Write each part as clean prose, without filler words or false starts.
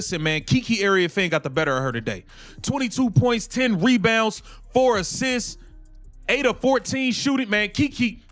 Listen, man, Kiki Area Fan got the better of her today. 22 points, 10 rebounds, 4 assists, 8 of 14 shooting, man. Kiki.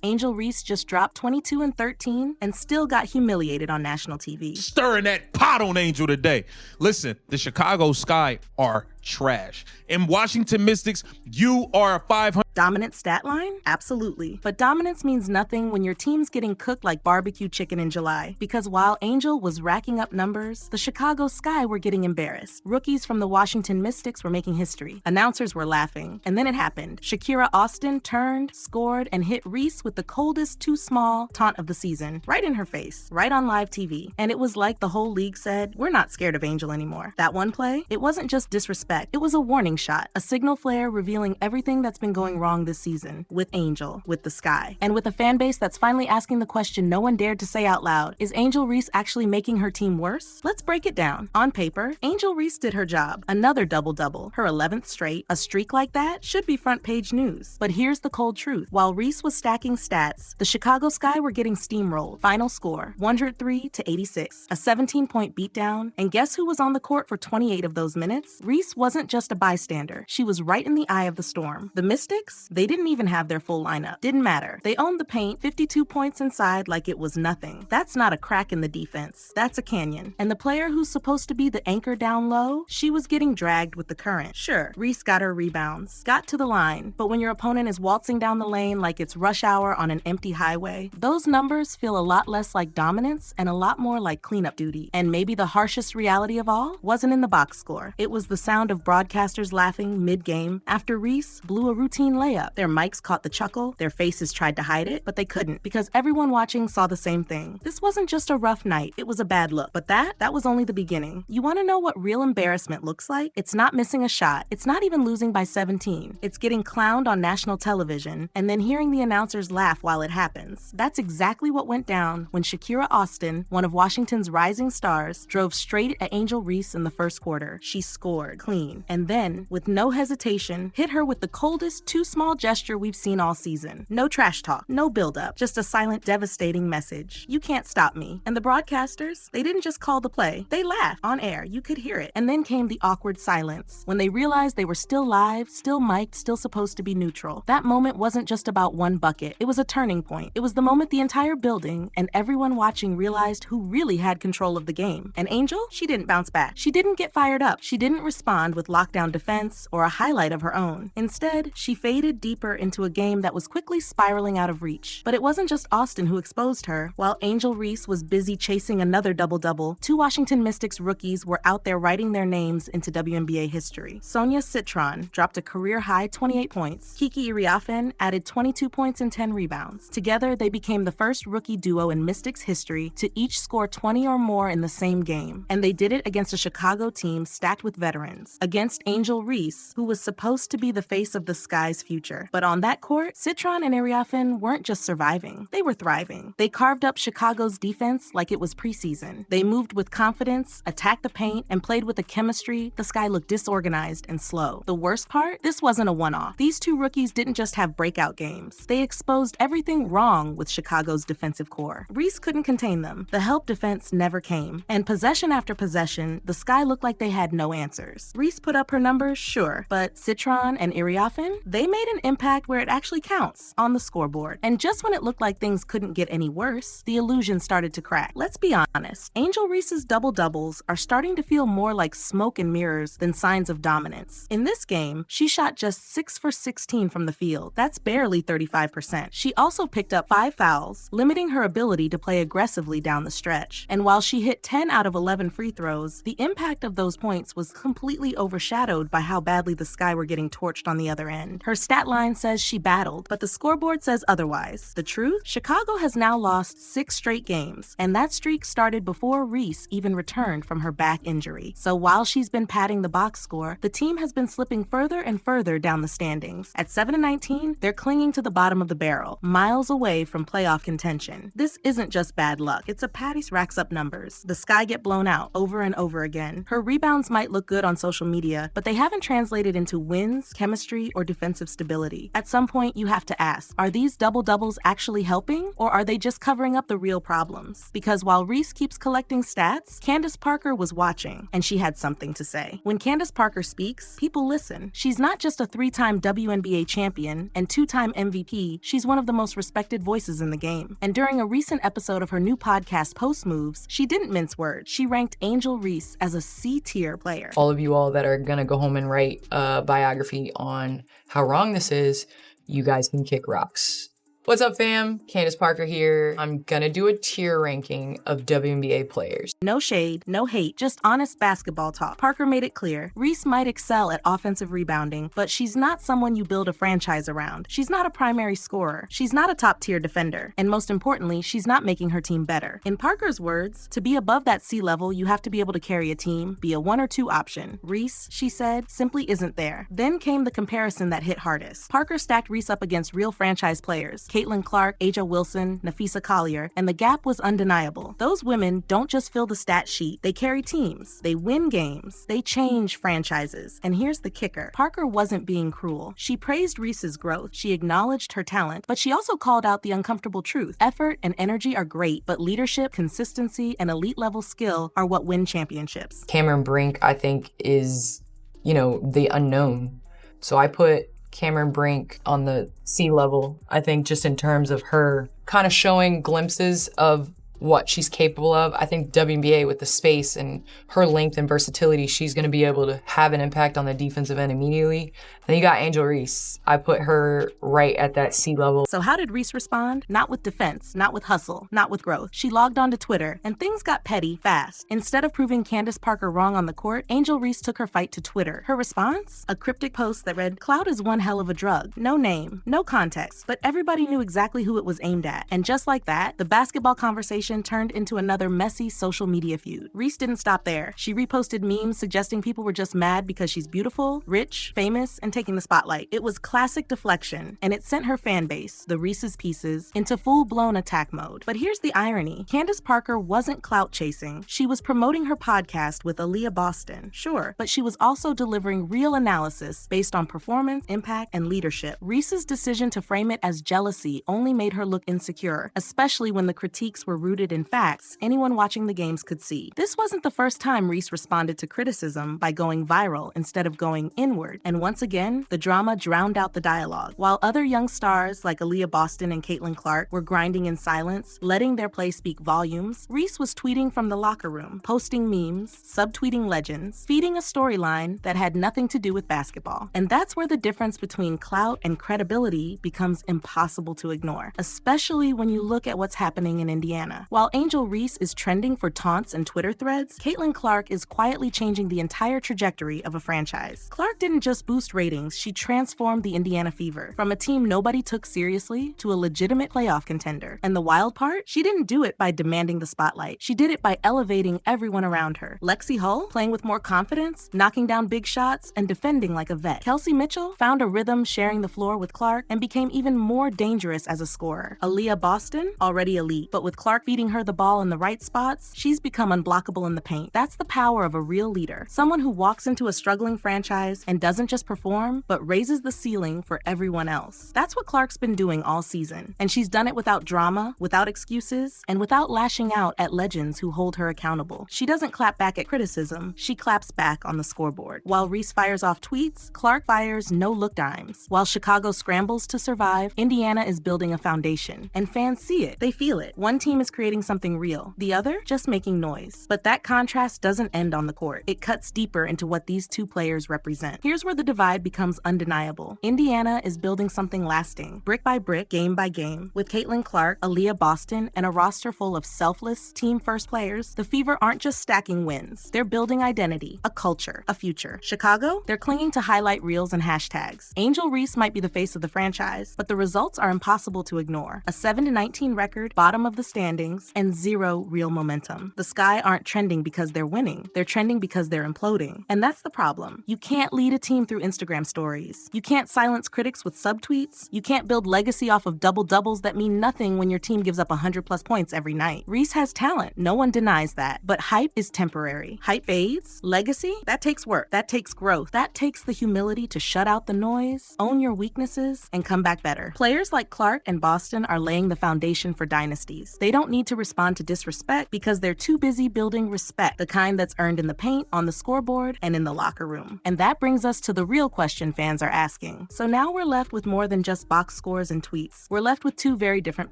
Angel Reese just dropped 22 and 13 and still got humiliated on national TV. Stirring that pot on Angel today. Listen, the Chicago Sky are trash. And Washington Mystics, you are a 500. Dominant stat line? Absolutely. But dominance means nothing when your team's getting cooked like barbecue chicken in July. Because while Angel was racking up numbers, the Chicago Sky were getting embarrassed. Rookies from the Washington Mystics were making history. Announcers were laughing. And then it happened. Shakira Austin turned, scored, and hit Reese with the coldest too small taunt of the season. Right in her face. Right on live TV. And it was like the whole league said, we're not scared of Angel anymore. That one play, it wasn't just disrespect. It was a warning shot. A signal flare revealing everything that's been going wrong this season with Angel, with the Sky, and with a fan base that's finally asking the question no one dared to say out loud. Is Angel Reese actually making her team worse? Let's break it down. On paper, Angel Reese did her job. Another double-double, her 11th straight. A streak like that should be front page news. But here's the cold truth. While Reese was stacking stats, the Chicago Sky were getting steamrolled. Final score, 103 to 86. A 17-point beatdown. And guess who was on the court for 28 of those minutes? Reese wasn't just a bystander. She was right in the eye of the storm. The Mystics, they didn't even have their full lineup. Didn't matter. They owned the paint, 52 points inside like it was nothing. That's not a crack in the defense. That's a canyon. And the player who's supposed to be the anchor down low, she was getting dragged with the current. Sure, Reese got her rebounds, got to the line, but when your opponent is waltzing down the lane like it's rush hour on an empty highway, those numbers feel a lot less like dominance and a lot more like cleanup duty. And maybe the harshest reality of all wasn't in the box score. It was the sound of broadcasters laughing mid-game after Reese blew a routine layup. Their mics caught the chuckle, their faces tried to hide it, but they couldn't because everyone watching saw the same thing. This wasn't just a rough night, it was a bad look. But that was only the beginning. You want to know what real embarrassment looks like? It's not missing a shot. It's not even losing by 17. It's getting clowned on national television and then hearing the announcers laugh while it happens. That's exactly what went down when Shakira Austin, one of Washington's rising stars, drove straight at Angel Reese in the first quarter. She scored clean and then, with no hesitation, hit her with the coldest too small gesture we've seen all season. No trash talk, no build-up, just a silent, devastating message. You can't stop me. And the broadcasters, they didn't just call the play. They laughed on air. You could hear it. And then came the awkward silence. When they realized they were still live, still mic'd, still supposed to be neutral. That moment wasn't just about one bucket. It was a turning point. It was the moment the entire building and everyone watching realized who really had control of the game. And Angel, she didn't bounce back. She didn't get fired up. She didn't respond with lockdown defense or a highlight of her own. Instead, she faded deeper into a game that was quickly spiraling out of reach. But it wasn't just Austin who exposed her. While Angel Reese was busy chasing another double-double, two Washington Mystics rookies were out there writing their names into WNBA history. Sonia Citron dropped a career-high 28 points. Kiki Iriafen added 22 points and 10 rebounds. Together, they became the first rookie duo in Mystics history to each score 20 or more in the same game. And they did it against a Chicago team stacked with veterans. Against Angel Reese, who was supposed to be the face of the Sky's future. But on that court, Citron and Iriafen weren't just surviving. They were thriving. They carved up Chicago's defense like it was preseason. They moved with confidence, attacked the paint, and played with a chemistry the Sky looked disorganized and slow. The worst part? This wasn't a one-off. These two rookies didn't just have breakout games. They exposed everything wrong with Chicago's defensive core. Reese couldn't contain them. The help defense never came. And possession after possession, the Sky looked like they had no answers. Reese put up her numbers, sure, but Citron and Iriafen, they made an impact where it actually counts, on the scoreboard. And just when it looked like things couldn't get any worse, the illusion started to crack. Let's be honest, Angel Reese's double-doubles are starting to feel more like smoke and mirrors than signs of dominance. In this game, she shot just 6 for 16 from the field. That's barely 35%. She also picked up 5 fouls, limiting her ability to play aggressively down the stretch. And while she hit 10 out of 11 free throws, the impact of those points was completely overshadowed by how badly the Sky were getting torched on the other end. Her stat line says she battled, but the scoreboard says otherwise. The truth? Chicago has now lost 6 straight games, and that streak started before Reese even returned from her back injury. So while she's been padding the box score, the team has been slipping further and further down the standings. At 7-19, they're clinging to the bottom of the barrel, miles away from playoff contention. This isn't just bad luck, it's a Patty's racks up numbers. The Sky get blown out over and over again. Her rebounds might look good on social social media, but they haven't translated into wins, chemistry, or defensive stability. At some point, you have to ask, are these double-doubles actually helping, or are they just covering up the real problems? Because while Reese keeps collecting stats, Candace Parker was watching, and she had something to say. When Candace Parker speaks, people listen. She's not just a 3-time WNBA champion and 2-time MVP, she's one of the most respected voices in the game. And during a recent episode of her new podcast, Post Moves, she didn't mince words. She ranked Angel Reese as a C-tier player. All of you all that are gonna go home and write a biography on how wrong this is, you guys can kick rocks. What's up, fam? Candace Parker here. I'm gonna do a tier ranking of WNBA players. No shade, no hate, just honest basketball talk. Parker made it clear, Reese might excel at offensive rebounding, but she's not someone you build a franchise around. She's not a primary scorer. She's not a top-tier defender. And most importantly, she's not making her team better. In Parker's words, to be above that C level, you have to be able to carry a team, be a 1 or 2 option. Reese, she said, simply isn't there. Then came the comparison that hit hardest. Parker stacked Reese up against real franchise players, Caitlin Clark, Aja Wilson, Nafisa Collier, and the gap was undeniable. Those women don't just fill the stat sheet, they carry teams, they win games, they change franchises. And here's the kicker. Parker wasn't being cruel. She praised Reese's growth, she acknowledged her talent, but she also called out the uncomfortable truth. Effort and energy are great, but leadership, consistency, and elite-level skill are what win championships. Cameron Brink, I think, is, the unknown. So I put Cameron Brink on the C level, I think, just in terms of her kind of showing glimpses of what she's capable of. I think WNBA, with the space and her length and versatility, she's going to be able to have an impact on the defensive end immediately. Then you got Angel Reese. I put her right at that C level. So how did Reese respond? Not with defense, not with hustle, not with growth. She logged onto Twitter, and things got petty fast. Instead of proving Candace Parker wrong on the court, Angel Reese took her fight to Twitter. Her response? A cryptic post that read, "Cloud is one hell of a drug. No name, no context, but everybody knew exactly who it was aimed at." And just like that, the basketball conversation turned into another messy social media feud. Reese didn't stop there. She reposted memes suggesting people were just mad because she's beautiful, rich, famous, and taking the spotlight. It was classic deflection, and it sent her fan base, the Reese's Pieces, into full-blown attack mode. But here's the irony. Candace Parker wasn't clout chasing. She was promoting her podcast with Aaliyah Boston, sure, but she was also delivering real analysis based on performance, impact, and leadership. Reese's decision to frame it as jealousy only made her look insecure, especially when the critiques were rooted in facts anyone watching the games could see. This wasn't the first time Reese responded to criticism by going viral instead of going inward. And once again, the drama drowned out the dialogue. While other young stars like Aaliyah Boston and Caitlin Clark were grinding in silence, letting their play speak volumes, Reese was tweeting from the locker room, posting memes, subtweeting legends, feeding a storyline that had nothing to do with basketball. And that's where the difference between clout and credibility becomes impossible to ignore, especially when you look at what's happening in Indiana. While Angel Reese is trending for taunts and Twitter threads, Caitlin Clark is quietly changing the entire trajectory of a franchise. Clark didn't just boost ratings, she transformed the Indiana Fever from a team nobody took seriously to a legitimate playoff contender. And the wild part? She didn't do it by demanding the spotlight. She did it by elevating everyone around her. Lexi Hull, playing with more confidence, knocking down big shots, and defending like a vet. Kelsey Mitchell found a rhythm sharing the floor with Clark and became even more dangerous as a scorer. Aaliyah Boston, already elite, but with Clark feeding her the ball in the right spots, she's become unblockable in the paint. That's the power of a real leader. Someone who walks into a struggling franchise and doesn't just perform, but raises the ceiling for everyone else. That's what Clark's been doing all season. And she's done it without drama, without excuses, and without lashing out at legends who hold her accountable. She doesn't clap back at criticism, she claps back on the scoreboard. While Reese fires off tweets, Clark fires no-look dimes. While Chicago scrambles to survive, Indiana is building a foundation. And fans see it. They feel it. One team is creating something real. The other, just making noise. But that contrast doesn't end on the court. It cuts deeper into what these two players represent. Here's where the divide becomes undeniable. Indiana is building something lasting, brick by brick, game by game. With Caitlin Clark, Aaliyah Boston, and a roster full of selfless, team-first players, the Fever aren't just stacking wins. They're building identity, a culture, a future. Chicago, they're clinging to highlight reels and hashtags. Angel Reese might be the face of the franchise, but the results are impossible to ignore. A 7-19 record, bottom of the standings, standings, and zero real momentum. The Sky aren't trending because they're winning. They're trending because they're imploding. And that's the problem. You can't lead a team through Instagram stories. You can't silence critics with subtweets. You can't build legacy off of double-doubles that mean nothing when your team gives up 100+ points every night. Reese has talent. No one denies that. But hype is temporary. Hype fades. Legacy? That takes work. That takes growth. That takes the humility to shut out the noise, own your weaknesses, and come back better. Players like Clark and Boston are laying the foundation for dynasties. They don't need to respond to disrespect because they're too busy building respect, the kind that's earned in the paint, on the scoreboard, and in the locker room. And that brings us to the real question fans are asking. So now we're left with more than just box scores and tweets. We're left with two very different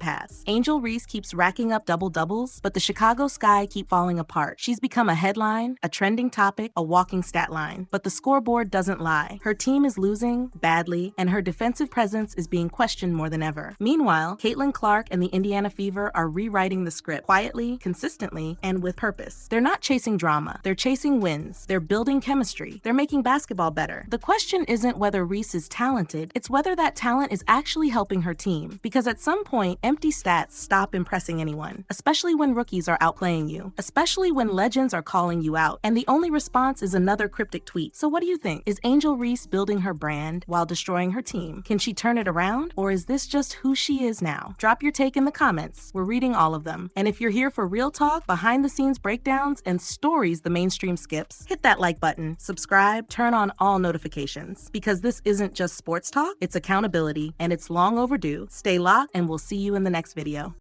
paths. Angel Reese keeps racking up double-doubles, but the Chicago Sky keep falling apart. She's become a headline, a trending topic, a walking stat line. But the scoreboard doesn't lie. Her team is losing badly, and her defensive presence is being questioned more than ever. Meanwhile, Caitlin Clark and the Indiana Fever are rewriting the script quietly, consistently, and with purpose. They're not chasing drama. They're chasing wins. They're building chemistry. They're making basketball better. The question isn't whether Reese is talented, it's whether that talent is actually helping her team. Because at some point, empty stats stop impressing anyone, especially when rookies are outplaying you, especially when legends are calling you out, and the only response is another cryptic tweet. So what do you think? Is Angel Reese building her brand while destroying her team? Can she turn it around? Or is this just who she is now? Drop your take in the comments. We're reading all of them. And if you're here for real talk, behind the scenes breakdowns, and stories the mainstream skips, hit that like button, subscribe, turn on all notifications. Because this isn't just sports talk, it's accountability, and it's long overdue. Stay locked, and we'll see you in the next video.